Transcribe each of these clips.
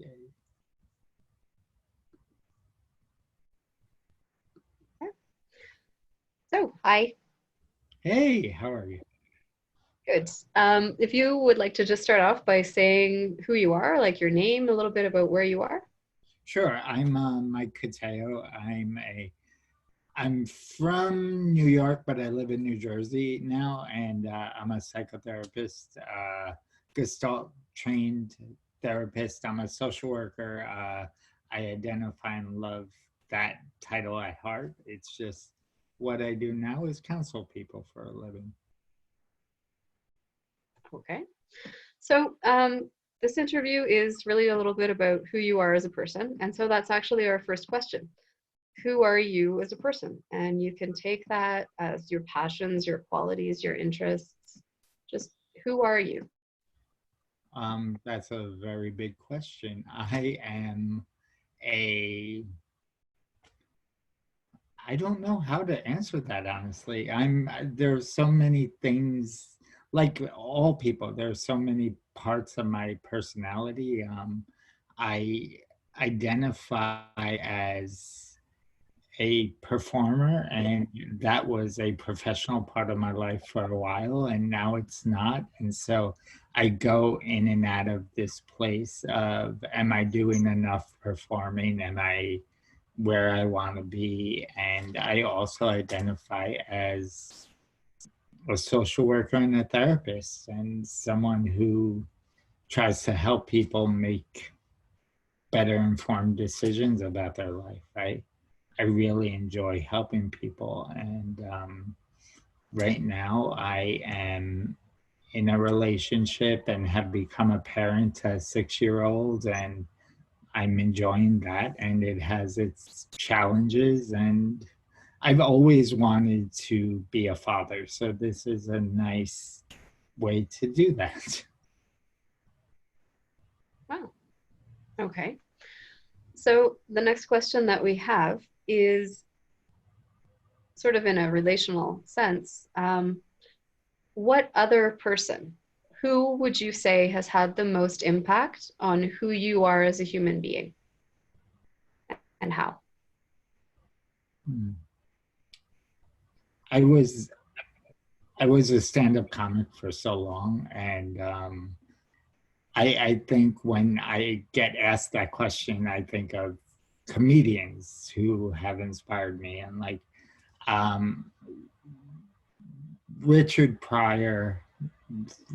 Yay. So, hi, Hey, how are you? good. If you would like to just start off by saying who you are, like your name, a little bit about where you are. Sure, I'm Mike Cotayo. I'm from New York, but I live in New Jersey now, and I'm a psychotherapist, Gestalt trained therapist. I'm a social worker. I identify and love that title at heart. It's just what I do now is counsel people for a living. Okay. So, this interview is really a little bit about who you are as a person. And so that's actually our first question. Who are you as a person? And you can take that as your passions, your qualities, your interests. Just who are you? That's a very big question. A I don't know how to answer that honestly. There's so many things, like all people, there's so many parts of my personality. I identify as a performer, and that was a professional part of my life for a while, and now it's not. And so I go in and out of this place of, am I doing enough performing? Am I where I want to be? And I also identify as a social worker and a therapist and someone who tries to help people make better informed decisions about their life. I really enjoy helping people. And right now, I am in a relationship and have become a parent to a 6 year old. And I'm enjoying that. And it has its challenges. And I've always wanted to be a father. So this is a nice way to do that. Wow. Okay. So the next question that we have is sort of in a relational sense. What other person, who would you say has had the most impact on who you are as a human being and how? Hmm. I was I was a stand-up comic for so long, and I think when I get asked that question, I think of comedians who have inspired me, and like um, Richard Pryor,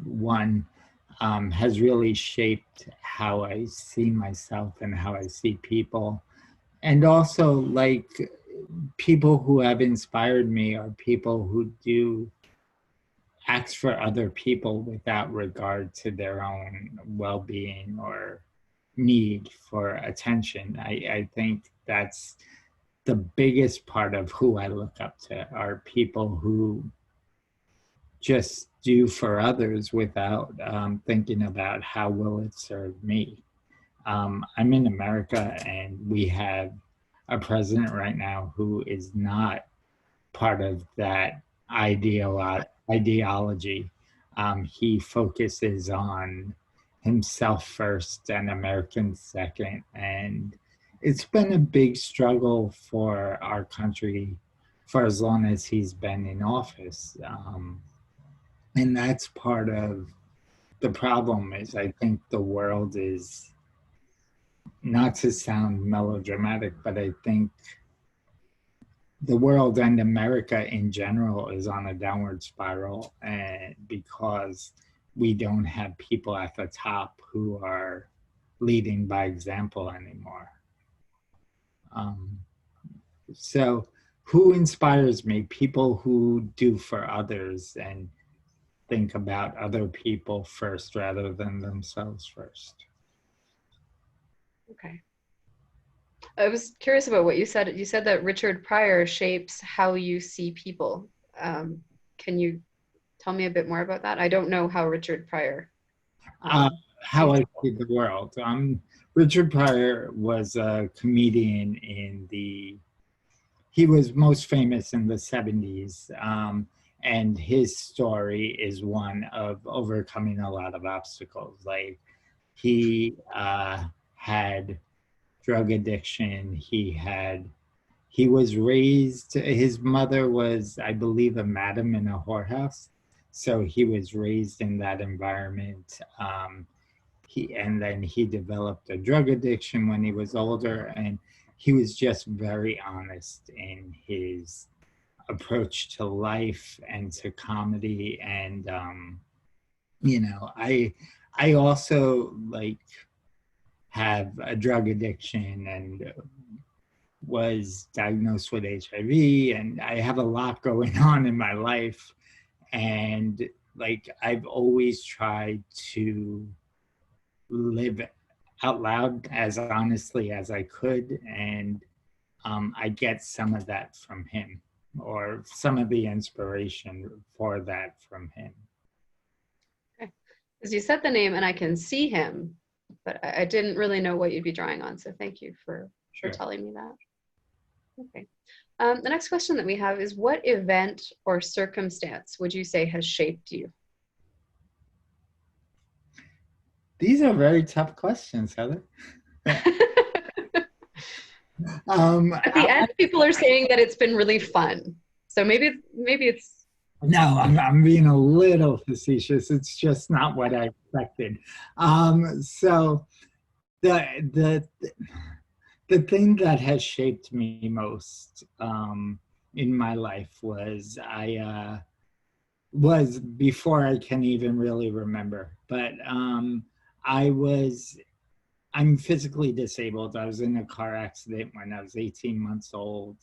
one has really shaped how I see myself and how I see people, and also like people who have inspired me are people who do acts for other people without regard to their own well-being or need for attention. I think that's the biggest part of who I look up to are people who just do for others without thinking about how will it serve me. I'm in America, and we have a president right now who is not part of that ideology. He focuses on himself first and Americans second. And it's been a big struggle for our country for as long as he's been in office. And that's part of the problem is I think the world is, not to sound melodramatic, but I think the world and America in general is on a downward spiral, and because we don't have people at the top who are leading by example anymore. Um, so, who inspires me? People who do for others and think about other people first rather than themselves first. Okay. I was curious about what you said. You said that Richard Pryor shapes how you see people. Can you tell me a bit more about that? I don't know how Richard Pryor Uh, how sees I people. see the world. Richard Pryor was a comedian in the he was most famous in the 70s. And his story is one of overcoming a lot of obstacles. Like he had drug addiction. He was raised, his mother was, I believe, a madam in a whorehouse. So he was raised in that environment. And then he developed a drug addiction when he was older, and he was just very honest in his approach to life and to comedy. And I also like have a drug addiction and was diagnosed with HIV, and I have a lot going on in my life. And like, I've always tried to live out loud as honestly as I could. And I get some of that from him, or some of the inspiration for that from him. Okay. Because you said the name and I can see him, but I didn't really know what you'd be drawing on. So thank you for Sure. telling me that. Okay. The next question that we have is, what event or circumstance would you say has shaped you? These are very tough questions, Heather. At the end, people are saying that it's been really fun. So maybe it's. No, I'm being a little facetious. It's just not what I expected. So the the thing that has shaped me most in my life was before I can even really remember. But I'm physically disabled. I was in a car accident when I was 18 months old.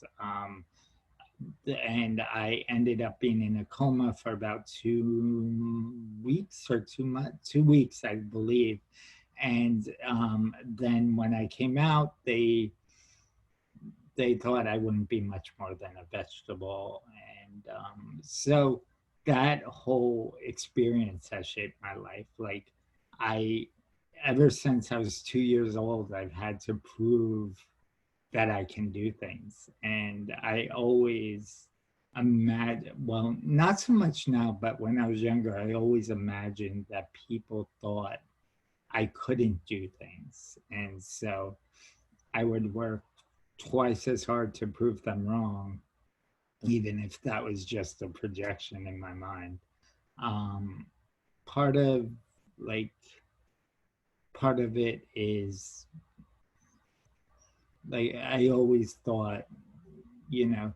And I ended up being in a coma for about 2 weeks or 2 months, 2 weeks, I believe. And then when I came out, they thought I wouldn't be much more than a vegetable. And so that whole experience has shaped my life. Like, I, ever since I was 2 years old, I've had to prove that I can do things. And I always imagine, well, not so much now, but when I was younger, I always imagined that people thought I couldn't do things. And so I would work twice as hard to prove them wrong, even if that was just a projection in my mind. Um, part of like part of it is like you know,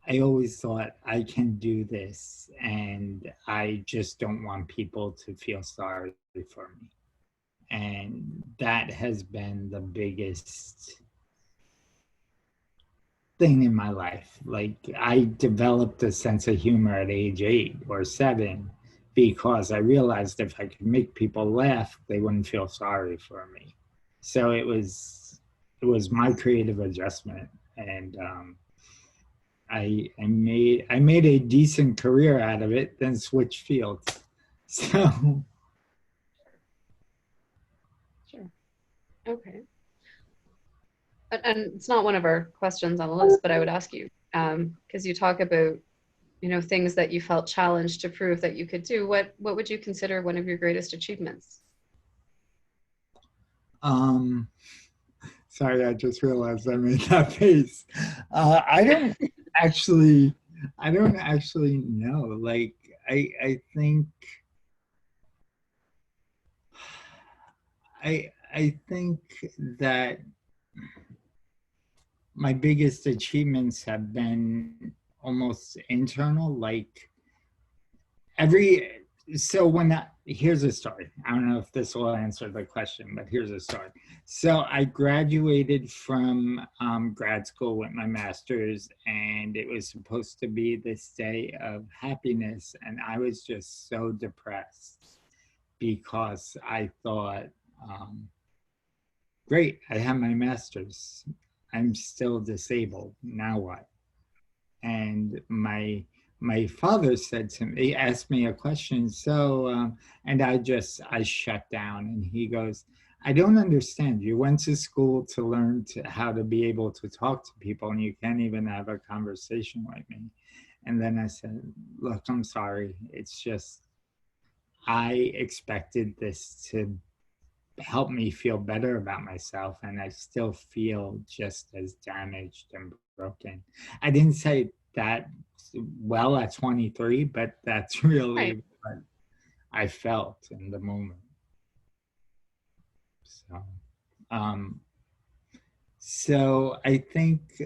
I always thought I can do this, and I just don't want people to feel sorry for me. And that has been the biggest thing in my life. Like, I developed a sense of humor at age 8 or 7 because I realized if I could make people laugh, they wouldn't feel sorry for me. So it was my creative adjustment. And I made a decent career out of it, then switched fields. So Sure. Okay. And it's not one of our questions on the list, but I would ask you, because you talk about, things that you felt challenged to prove that you could do. What would you consider one of your greatest achievements? um sorry, I just realized I made that face. I don't actually, I don't actually know. Like, I think, I think that my biggest achievements have been almost internal. Like, every so when here's a story. I don't know if this will answer the question, but here's a story. So I graduated from grad school with my master's, and it was supposed to be this day of happiness, and I was just so depressed because I thought, great, I have my master's, I'm still disabled, now what? And my father said to me, he asked me a question. So, and I shut down. And he goes, I don't understand. You went to school to learn how to be able to talk to people, and you can't even have a conversation with me. And then I said, look, I'm sorry. It's just, I expected this to helped me feel better about myself, and I still feel just as damaged and broken. I didn't say that well at 23, but that's Right. really what I felt in the moment. So, um, so I think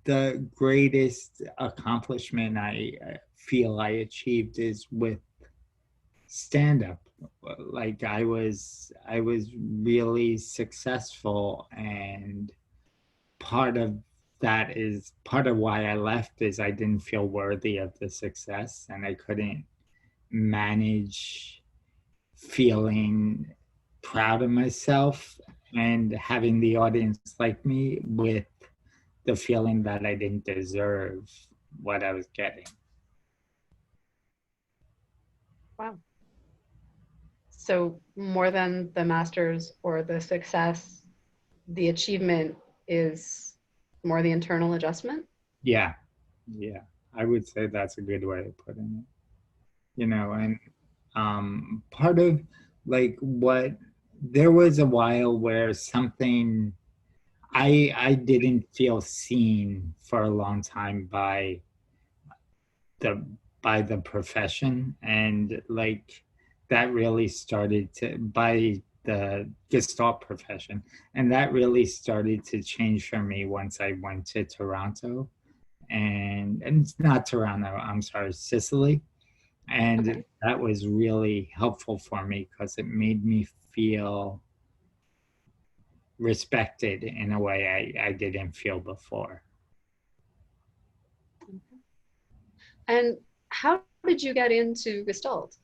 the greatest accomplishment I feel I achieved is with stand up. Like I was really successful, and part of that is part of why I left is I didn't feel worthy of the success, and I couldn't manage feeling proud of myself and having the audience like me with the feeling that I didn't deserve what I was getting. Wow. So more than the masters or the success, the achievement is more the internal adjustment. Yeah, yeah, I would say that's a good way of putting it. And part of like what there was a while where something I didn't feel seen for a long time the the profession, and like that really started to by the Gestalt profession, and that really started to change for me once I went to Toronto, and it's not Toronto, I'm sorry, Sicily. And Okay. that was really helpful for me because it made me feel respected in a way I didn't feel before. And how did you get into Gestalt?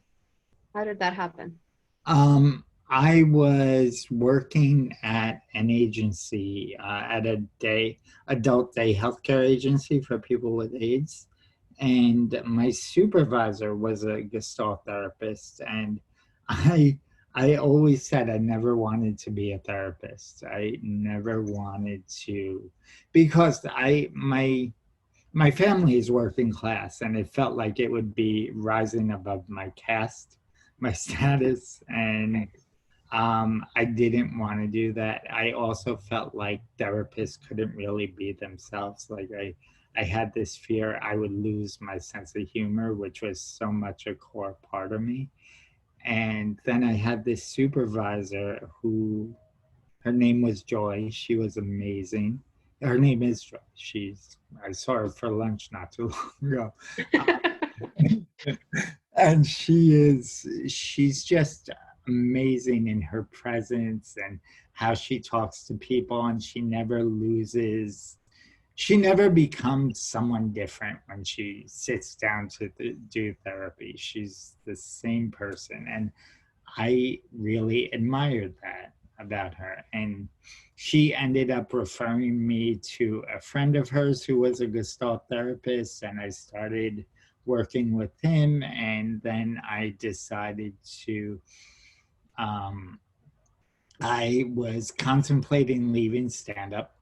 How did that happen? I was working at an agency, at a adult day healthcare agency for people with AIDS. And my supervisor was a Gestalt therapist. And I, I always said I never wanted to be a therapist. I never wanted to, because my family is working class, and it felt like it would be rising above my caste, my status, and Okay. I didn't want to do that. I also felt like therapists couldn't really be themselves. Like I had this fear I would lose my sense of humor, which was so much a core part of me. And then I had this supervisor who, her name was Joy. She was amazing. Her name is Joy. I saw her for lunch not too long ago. And she's just amazing in her presence and how she talks to people, and she never becomes someone different when she sits down to do therapy. She's the same person, and I really admired that about her. And she ended up referring me to a friend of hers who was a Gestalt therapist, and I started working with him. And then I decided to, um, I was contemplating leaving stand up.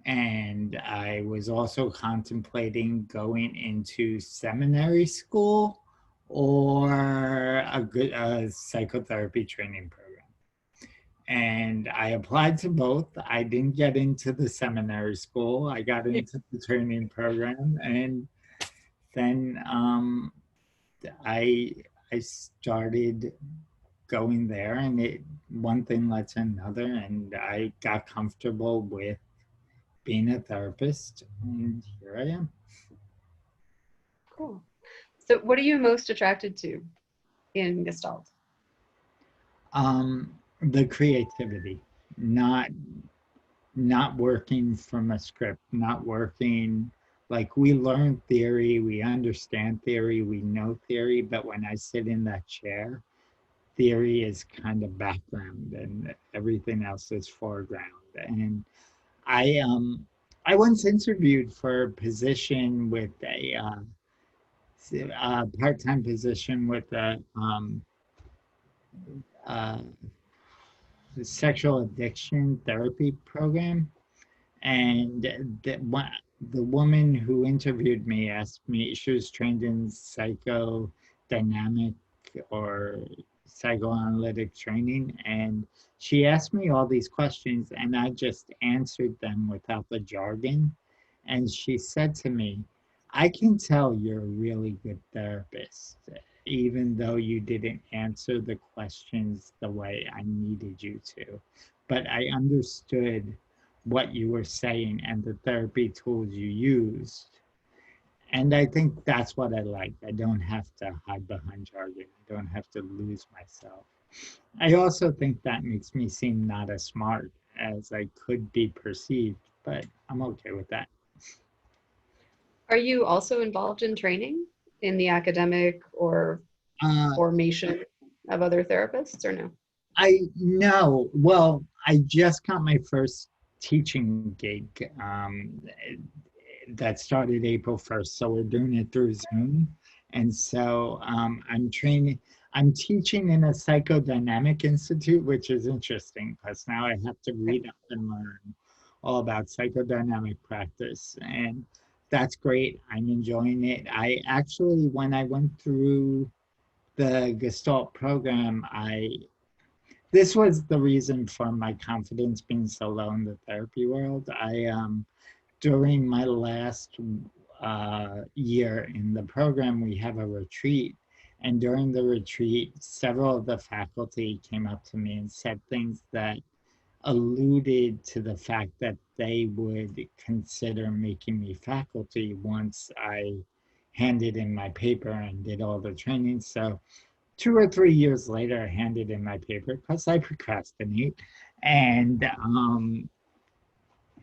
And I was also contemplating going into seminary school or a psychotherapy training program. And I applied to both. I didn't get into the seminary school. I got into the training program, and then I I started going there, and it one thing led to another, and I got comfortable with being a therapist, and here I am. Cool. So, what are you most attracted to in Gestalt? The creativity, not not working from a script, not working like we learn theory, we understand theory, we know theory, but when I sit in that chair, theory is kind of background and everything else is foreground. And I um I once interviewed for a position with a part-time position with uh, sexual addiction therapy program. And the woman who interviewed me asked me, she was trained in psychodynamic or psychoanalytic training, and she asked me all these questions, and I just answered them without the jargon. And she said to me, I can tell you're a really good therapist, even though you didn't answer the questions the way I needed you to. But I understood what you were saying and the therapy tools you used. And I think that's what I like. I don't have to hide behind jargon. I don't have to lose myself. I also think that makes me seem not as smart as I could be perceived, but I'm okay with that. Are you also involved in training in the academic or Uh, formation of other therapists or no? I know. Well, I just got my first teaching gig that started April 1st. So we're doing it through Zoom. And so I'm teaching in a psychodynamic institute, which is interesting because now I have to Okay. read up and learn all about psychodynamic practice. And that's great. I'm enjoying it. I actually, when I went through the Gestalt program, this was the reason for my confidence being so low in the therapy world. During my last year in the program, we have a retreat. And during the retreat, several of the faculty came up to me and said things that alluded to the fact that they would consider making me faculty once I handed in my paper and did all the training. So 2 or 3 years later, I handed in my paper because I procrastinate. And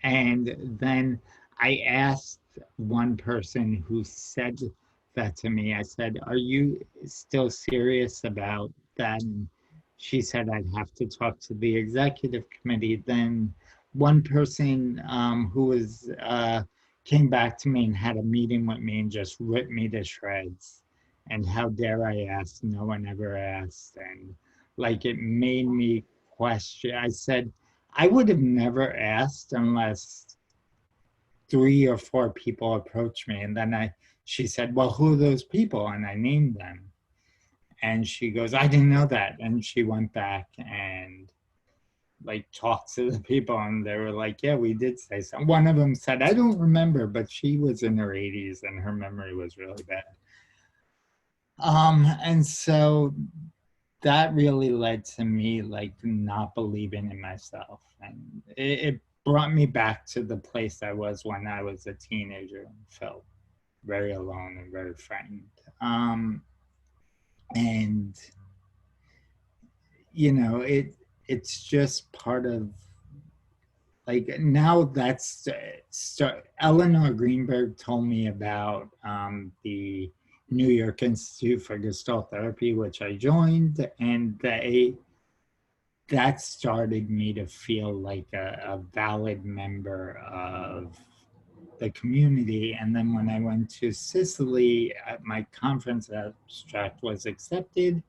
and then I asked one person who said that to me. I said, "Are you still serious about that?" And she said, "I'd have to talk to the executive committee." Then one person who was came back to me and had a meeting with me and just ripped me to shreds. And how dare I ask? No one ever asked. And like it made me question. I said, I would have never asked unless 3 or 4 people approached me. And then she said, well, who are those people? And I named them. And she goes, I didn't know that. And she went back and like talked to the people and they were like, yeah, we did say something. One of them said, I don't remember, but she was in her 80s and her memory was really bad. And so that really led to me like not believing in myself, and it brought me back to the place I was when I was a teenager and felt very alone and very frightened. And it's just part of like now that's Eleanor Greenberg told me about the New York Institute for Gestalt Therapy, which I joined, and that started me to feel like a valid member of the community. And then when I went to Sicily, my conference abstract was accepted.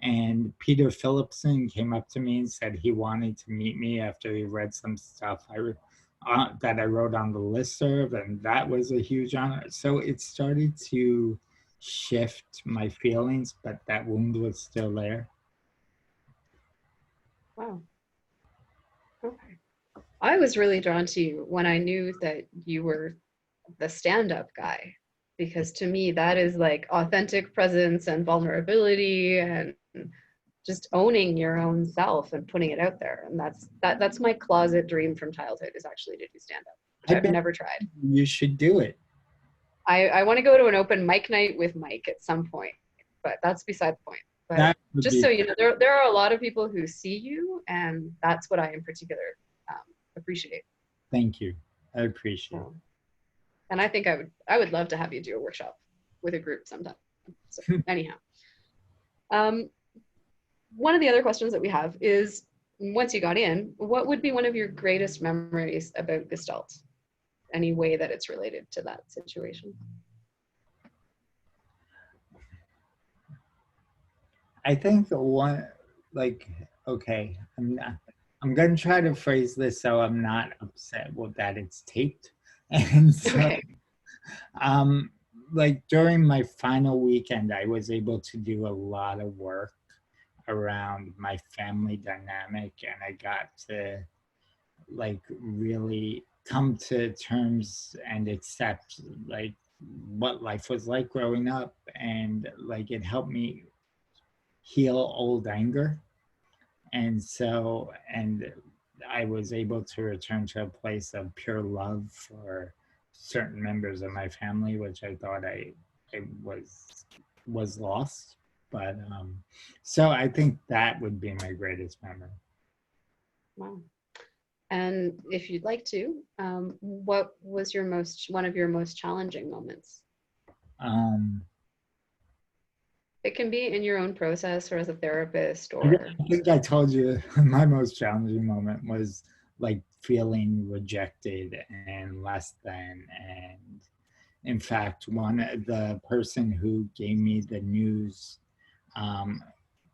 And Peter Philipson came up to me and said he wanted to meet me after he read some stuff that I wrote on the listserv. And that was a huge honor. So it started to shift my feelings, but that wound was still there. Wow. Okay. I was really drawn to you when I knew that you were the stand-up guy, because to me that is like authentic presence and vulnerability and just owning your own self and putting it out there. And that's my closet dream from childhood, is actually to do stand-up, which I I've bet never tried. you should do it. I want to go to an open mic night with Mike at some point, but that's beside the point. But That would just be, so you know, there are a lot of people who see you, and that's what I in particular um, appreciate. thank you. I appreciate So, and I think I would love to have you do a workshop with a group sometime. So it. anyhow, um, one of the other questions that we have is, once you got in, what would be one of your greatest memories about Gestalt? Any way that it's related to that situation? I think one, like, okay, I'm gonna try to phrase this so I'm not upset with that it's taped. And so, Okay. um, like during my final weekend, I was able to do a lot of work around my family dynamic, and I got to like really come to terms and accept like what life was like growing up, and like it helped me heal old anger. And so, and I was able to return to a place of pure love for certain members of my family, which I thought I was lost. But so I think that would be my greatest memory. Wow. And if you'd like to, what was one of your most challenging moments? Um, It can be in your own process or as a therapist or, I think I told you my most challenging moment was like feeling rejected and less than. And in fact, the person who gave me the news um,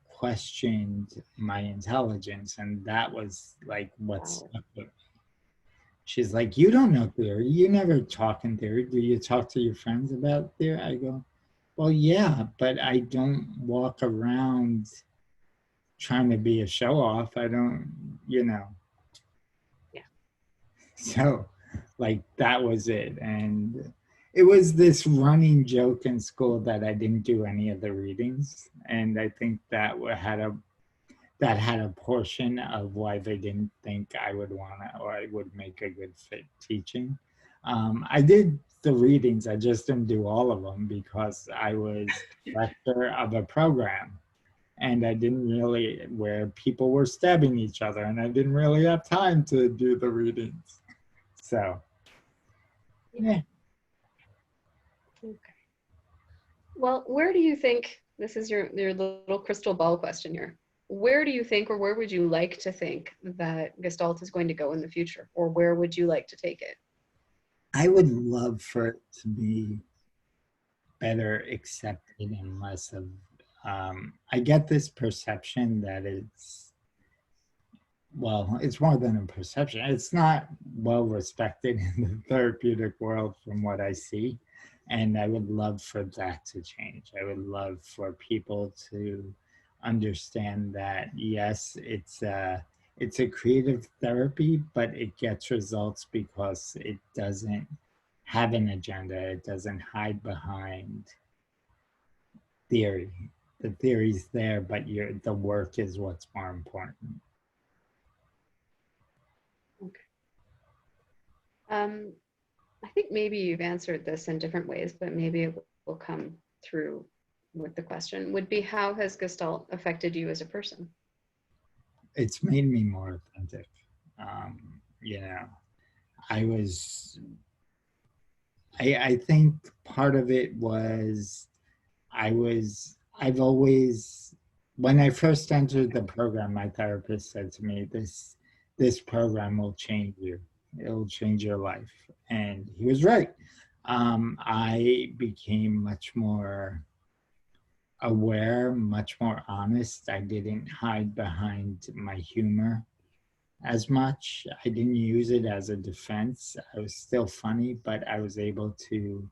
questioned my intelligence, and that was like what wow. stuck with me. She's like, "You don't know theory. You never talk in theory. Do you talk to your friends about theory?" I go, "Well, yeah, but I don't walk around trying to be a show off. I don't, you know." Yeah. So, like, that was it. And it was this running joke in school that I didn't do any of the readings. And I think that had a portion of why they didn't think I would want to or I would make a good fit teaching. I did the readings, I just didn't do all of them because I was director of a program, and I didn't really, where people were stabbing each other, and I didn't really have time to do the readings. So, Yeah. yeah. Okay. Well, where do you think, this is your little crystal ball question here. Where do you think, or where would you like to think that Gestalt is going to go in the future? Or where would you like to take it? I would love for it to be better accepted and less of, I get this perception that it's, well, it's more than a perception. It's not well respected in the therapeutic world from what I see. And I would love for that to change. I would love for people to understand that, yes, it's a creative therapy, but it gets results because it doesn't have an agenda. It doesn't hide behind theory. The theory's there, but the work is what's more important. Okay. Um, I think maybe you've answered this in different ways, but maybe it will come through with the question would be how has Gestalt affected you as a person? It's made me more authentic. You know, I was, I think part of it was, I've always, when I first entered the program, my therapist said to me, this program will change you. It'll change your life. And he was right. I became much more aware, much more honest. I didn't hide behind my humor as much. I didn't use it as a defense. I was still funny, but I was able to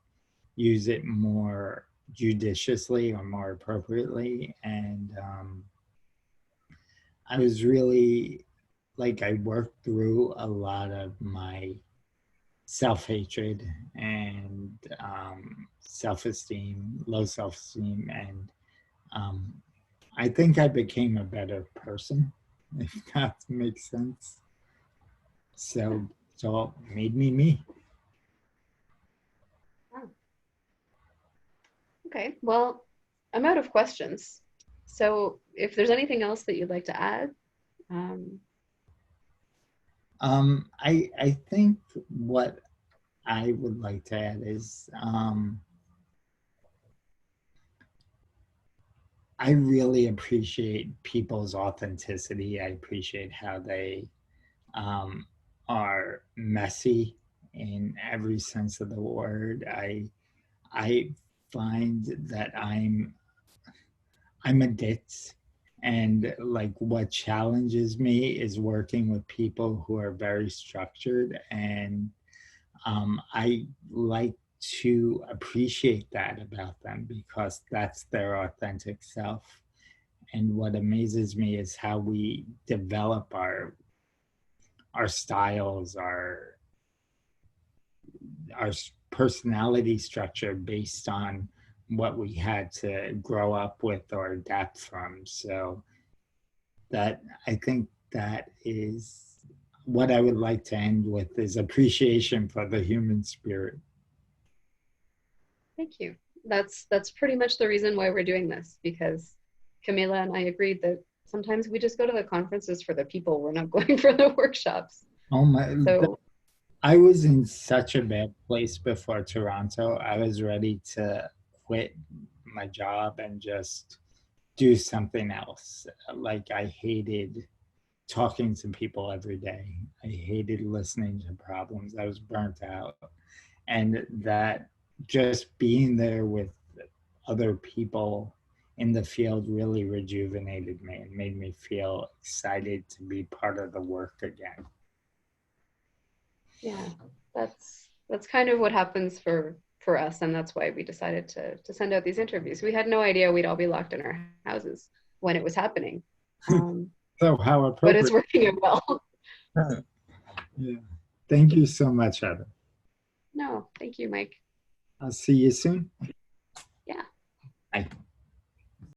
use it more judiciously or more appropriately. And I was really like, I worked through a lot of my self hatred and self esteem, low self esteem. And um, I think I became a better person, if that makes sense. Yeah. So it made me me. Oh, okay. Well, I'm out of questions. So if there's anything else that you'd like to add, um, I think what I would like to add is I really appreciate people's authenticity. I appreciate how they um, are messy in every sense of the word. I find that I'm a ditz. And like what challenges me is working with people who are very structured. And I like to appreciate that about them because that's their authentic self. And what amazes me is how we develop our styles, our personality structure based on what we had to grow up with or adapt from. So that I think that is what I would like to end with is appreciation for the human spirit. Thank you. That's pretty much the reason why we're doing this, because Camila and I agreed that sometimes we just go to the conferences for the people. We're not going for the workshops. Oh my, So I was in such a bad place before Toronto. I was ready to quit my job and just do something else. Like I hated talking to people every day. I hated listening to problems. I was burnt out. And that just being there with other people in the field really rejuvenated me and made me feel excited to be part of the work again. yeah, that's kind of what happens for us, and that's why we decided to send out these interviews. We had no idea we'd all be locked in our houses when it was happening, So how but it's appropriate. working out well. Yeah. Thank you so much, Heather. No, thank you, Mike. I'll see you soon. Yeah. Bye.